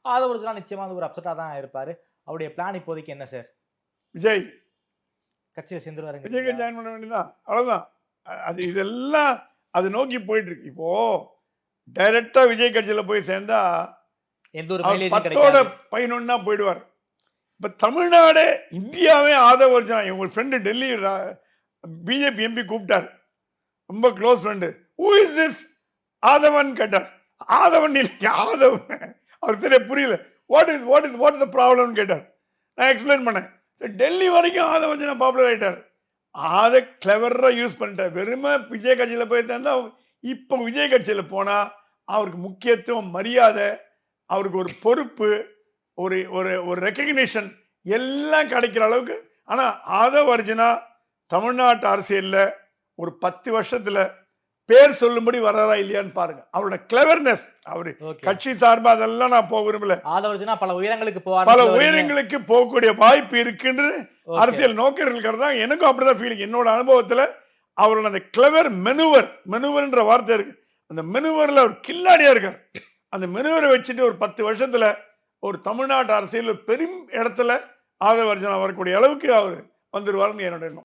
ஆதவர்ஜுனா நிச்சயமா வந்து ஒரு அப்செட்டா தான் இருப்பாரு. அவருடைய பிளான் இப்போதைக்கு என்ன சார்? விஜய் கட்சியில விஜய்க்கு சேர்ந்துருவாருங்கிறீங்களா? ஜாயின் பண்ண வேண்டியதுதான். அவ்வளவுதான். அது இதெல்லாம் அது நோக்கி போயிட்டு இருக்கு. இப்போ டைரக்டா விஜய் கட்சியில போய் சேர்ந்தா எந்த ஒரு அவர் மைலேஜும் 10ஓட கிடைக்காது. 11 தான் போயிடுவார். இப்ப தமிழ்நாடு, இந்தியாவே ஆதவர்ஜுனா உங்க ஃப்ரெண்டு டெல்லி பிஜேபி எம்பி கூப்பிட்டார். ரொம்ப close friend. Who is this Aadhavan கேட்டார். ஆதவன் இல்லைங்க, ஆதவன். அவருக்கு தெரிய புரியல. வாட் இஸ் த ப்ராப்ளம் கேட்டார். நான் எக்ஸ்பிளைன் பண்ணேன். டெல்லி வரைக்கும் ஆதவர்ஜுனா பாப்புலர் ஆயிட்டார். அதை கிளவரா யூஸ் பண்ணிட்டார். வெறுமை விஜய் கட்சியில போய் சேர்ந்தா, இப்போ விஜய் கட்சியில போனா அவருக்கு முக்கியத்துவம், மரியாதை, அவருக்கு ஒரு பொறுப்பு, ஒரு ஒரு ஒரு ரெக்கக்னிஷன் எல்லாம் கிடைக்கிற அளவுக்கு. ஆனா ஆதவர்ஜுனா தமிழ்நாட்டு அரசியல்ல ஒரு 10 வருஷத்துல பேர் சொல்லும்படி வர்றதா இல்லையான்னு பாருங்க. அவரோட கிளவர்னஸ், அவரு ஓகே. கட்சி சார்பா அதெல்லாம் நான் போக விரும்பல. ஆதவர்ஜுனா பல உயரங்களுக்கு பல போவார்ன்னு சொல்ல வரீங்க. உயரங்களுக்கு போகக்கூடிய வாய்ப்பு இருக்குன்றது ஓகே. அரசியல் நோக்கம் இருக்கிறது தான். எனக்கும் அப்படிதான் ஃபீலிங். என்னோட அனுபவத்துல அவரோட அந்த கிளவர் மெனுவர்ன்ற வார்த்தை இருக்கு. அந்த மெனுவர்ல ஒரு கில்லாடியா இருக்கார். அந்த மெனுவரை வச்சுட்டு ஒரு 10 வருஷத்துல ஒரு தமிழ்நாட்டு அரசியல் பெரும் இடத்துல ஆதவர்ஜுனா வரக்கூடிய அளவுக்கு அவர் வந்துருவாருன்னு என்னோட எண்ணம்.